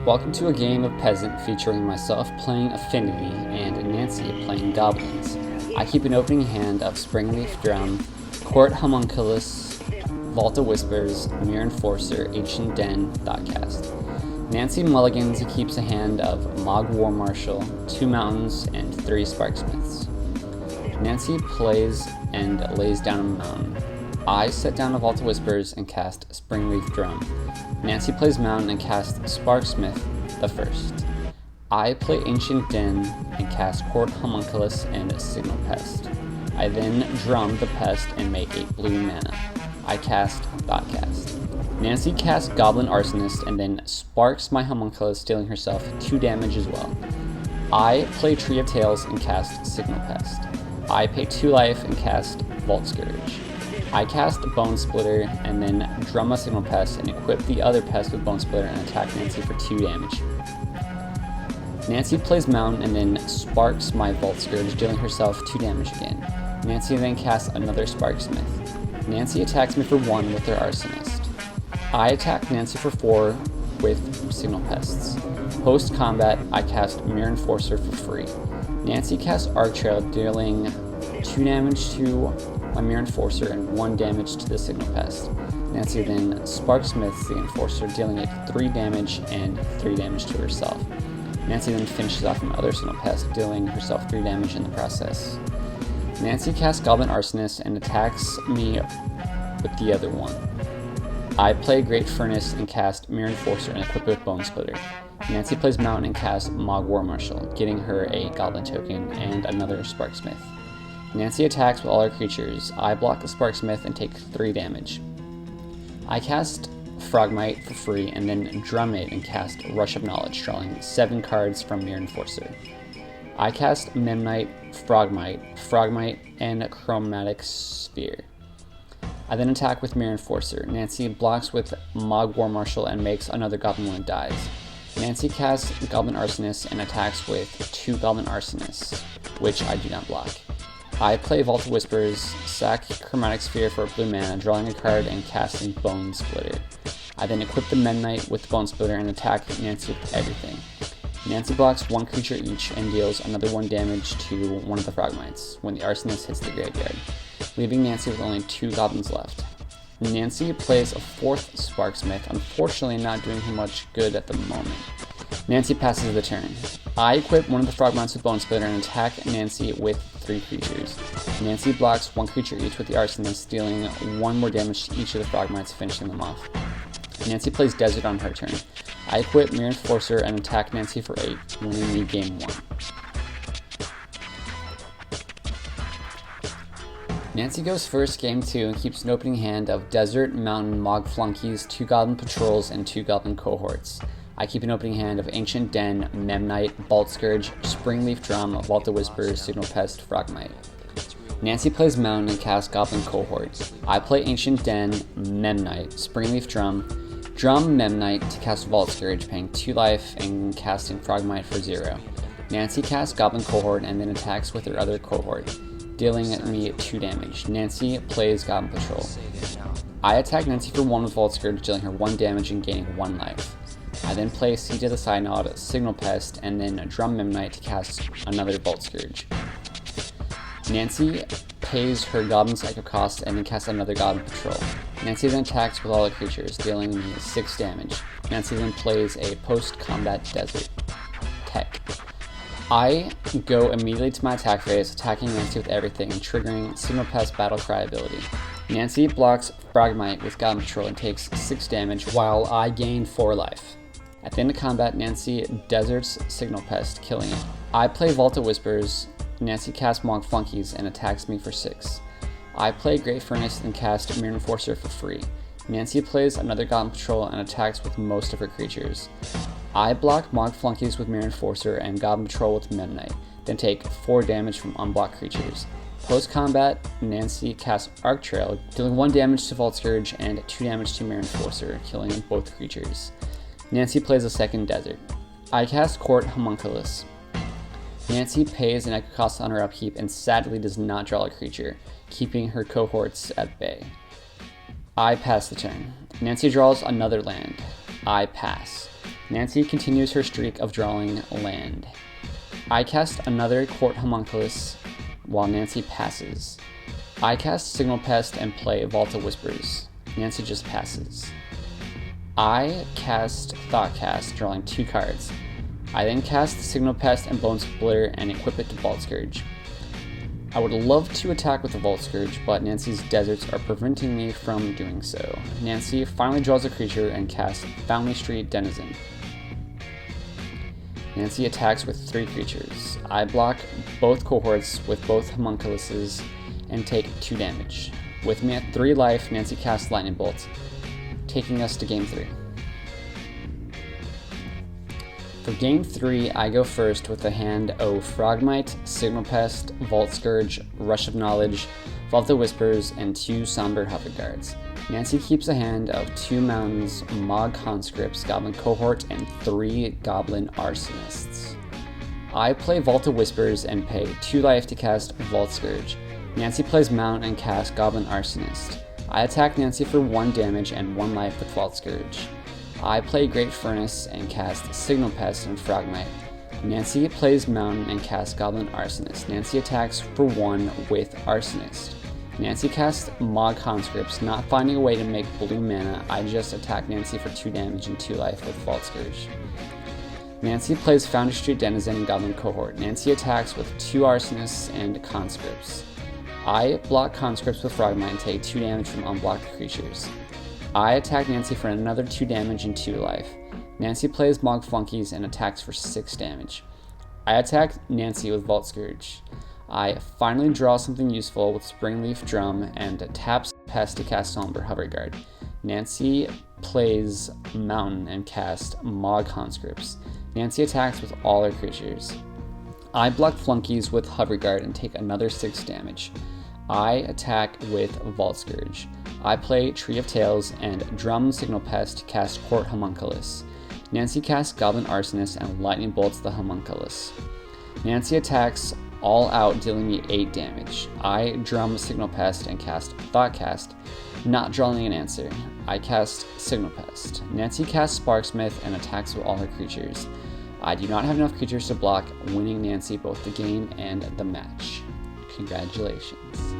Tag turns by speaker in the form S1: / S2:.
S1: Welcome to a game of Peasant featuring myself playing Affinity and Nancy playing Goblins. I keep an opening hand of Springleaf Drum, Court Homunculus, Vault of Whispers, Mirror Enforcer, Ancient Den, Thoughtcast. Nancy mulligans keeps a hand of Mog War Marshal, 2 Mountains, and 3 Sparksmiths. Nancy plays and lays down a mountain. I set down a Vault of Whispers and cast Springleaf Drum. Nancy plays Mountain and casts Sparksmith the first. I play Ancient Den and cast Court Homunculus and Signal Pest. I then drum the Pest and make 8 blue mana. I cast Thoughtcast. Nancy casts Goblin Arsonist and then sparks my Homunculus, dealing herself 2 damage as well. I play Tree of Tales and cast Signal Pest. I pay 2 life and cast Vault Scourge. I cast Bone Splitter and then drum a Signal Pest and equip the other Pest with Bone Splitter and attack Nancy for 2 damage. Nancy plays Mountain and then sparks my Vault Scourge, dealing herself 2 damage again. Nancy then casts another Sparksmith. Nancy attacks me for 1 with her Arsonist. I attack Nancy for 4 with Signal Pests. Post combat, I cast Mirror Enforcer for free. Nancy casts Arc Trail, dealing 2 damage to my Mirror Enforcer and 1 damage to the Signal Pest. Nancy then Sparksmiths the Enforcer, dealing it 3 damage and 3 damage to herself. Nancy then finishes off my other Signal Pest, dealing herself 3 damage in the process. Nancy casts Goblin Arsonist and attacks me with the other one. I play Great Furnace and cast Mirror Enforcer and equip it with Bone Splitter. Nancy plays Mountain and casts Mog War Marshal, getting her a Goblin token and another Sparksmith. Nancy attacks with all her creatures. I block the Sparksmith and take 3 damage. I cast Frogmite for free and then drum it and cast Rush of Knowledge, drawing 7 cards from Mirror Enforcer. I cast Memnite, Frogmite, and Chromatic Sphere. I then attack with Mirror Enforcer. Nancy blocks with Mog War Marshal and makes another Goblin when it dies. Nancy casts Goblin Arsonist and attacks with 2 Goblin Arsonists, which I do not block. I play Vault of Whispers, sack Chromatic Sphere for a blue mana, drawing a card and casting Bone Splitter. I then equip the Memnite with Bone Splitter and attack Nancy with everything. Nancy blocks 1 creature each and deals another 1 damage to one of the Frogmites when the Arsonist hits the graveyard, leaving Nancy with only 2 goblins left. Nancy plays a 4th Sparksmith, unfortunately not doing him much good at the moment. Nancy passes the turn. I equip one of the Frogmites with Bone Splitter and attack Nancy with 3 creatures. Nancy blocks 1 creature each with the Arsonist, dealing 1 more damage to each of the Frogmites, finishing them off. Nancy plays Desert on her turn. I equip Mirror Enforcer and attack Nancy for 8, winning me game 1. Nancy goes first game 2 and keeps an opening hand of Desert, Mountain, Mog Flunkies, 2 Goblin Patrols, and 2 Goblin Cohorts. I keep an opening hand of Ancient Den, Memnite, Vault Scourge, Springleaf Drum, Vault of Whispers, Signal Pest, Frogmite. Nancy plays Mountain and casts Goblin Cohort. I play Ancient Den, Memnite, Springleaf Drum Memnite to cast Vault Scourge, paying 2 life and casting Frogmite for 0. Nancy casts Goblin Cohort and then attacks with her other cohort, dealing me 2 damage. Nancy plays Goblin Patrol. I attack Nancy for 1 with Vault Scourge, dealing her 1 damage and gaining 1 life. I then play Siege of the Synod, Signal Pest, and then drum Memnite to cast another Vault Scourge. Nancy pays her Goblin Psycho cost and then casts another Goblin Patrol. Nancy then attacks with all her creatures, dealing me 6 damage. Nancy then plays a post-combat Desert Tech. I go immediately to my attack phase, attacking Nancy with everything and triggering Signal Pest Battle Cry ability. Nancy blocks Frogmite with Goblin Patrol and takes 6 damage, while I gain 4 life. At the end of combat, Nancy deserts Signal Pest, killing it. I play Vault of Whispers. Nancy casts Mog Flunkies and attacks me for 6. I play Great Furnace and cast Mirror Enforcer for free. Nancy plays another Goblin Patrol and attacks with most of her creatures. I block Mog Flunkies with Mirror Enforcer and Goblin Patrol with Memnite, then take 4 damage from unblocked creatures. Post-combat, Nancy casts Arc Trail, dealing 1 damage to Vault Scourge and 2 damage to Mirror Enforcer, killing both creatures. Nancy plays a 2nd Desert. I cast Court Homunculus. Nancy pays an Echo cost on her upkeep and sadly does not draw a creature, keeping her cohorts at bay. I pass the turn. Nancy draws another land. I pass. Nancy continues her streak of drawing land. I cast another Court Homunculus while Nancy passes. I cast Signal Pest and play Vault of Whispers. Nancy just passes. I cast Thoughtcast, drawing 2 cards. I then cast Signal Pest and Bone Splitter and equip it to Vault Scourge. I would love to attack with the Vault Scourge, but Nancy's deserts are preventing me from doing so. Nancy finally draws a creature and casts Foundry Street Denizen. Nancy attacks with 3 creatures. I block both cohorts with both homunculuses and take 2 damage. With me at 3 life, Nancy casts Lightning Bolt, taking us to Game 3. For Game 3, I go first with a hand of Frogmite, Signal Pest, Vault Scourge, Rush of Knowledge, Vault of Whispers, and 2 Somber Hover Guards. Nancy keeps a hand of 2 Mountains, Mog Conscripts, Goblin Cohort, and 3 Goblin Arsonists. I play Vault of Whispers and pay 2 life to cast Vault Scourge. Nancy plays Mount and casts Goblin Arsonist. I attack Nancy for 1 damage and 1 life with Vault Scourge. I play Great Furnace and cast Signal Pest and Frogmite. Nancy plays Mountain and casts Goblin Arsonist. Nancy attacks for 1 with Arsonist. Nancy casts Mog Conscripts. Not finding a way to make blue mana, I just attack Nancy for 2 damage and 2 life with Vault Scourge. Nancy plays Foundry Street Denizen and Goblin Cohort. Nancy attacks with 2 Arsonists and Conscripts. I block Conscripts with Frogmite and take 2 damage from unblocked creatures. I attack Nancy for another 2 damage and 2 life. Nancy plays Mog Flunkies and attacks for 6 damage. I attack Nancy with Vault Scourge. I finally draw something useful with Springleaf Drum and taps Pest to cast Somber Hover Guard. Nancy plays Mountain and casts Mog Conscripts. Nancy attacks with all her creatures. I block Flunkies with Hover Guard and take another 6 damage. I attack with Vault Scourge. I play Tree of Tales and Drum Signal Pest to cast Court Homunculus. Nancy casts Goblin Arsonist and Lightning Bolts the Homunculus. Nancy attacks all out, dealing me 8 damage. I drum Signal Pest and cast Thoughtcast, not drawing an answer. I cast Signal Pest. Nancy casts Sparksmith and attacks with all her creatures. I do not have enough creatures to block, winning Nancy both the game and the match. Congratulations.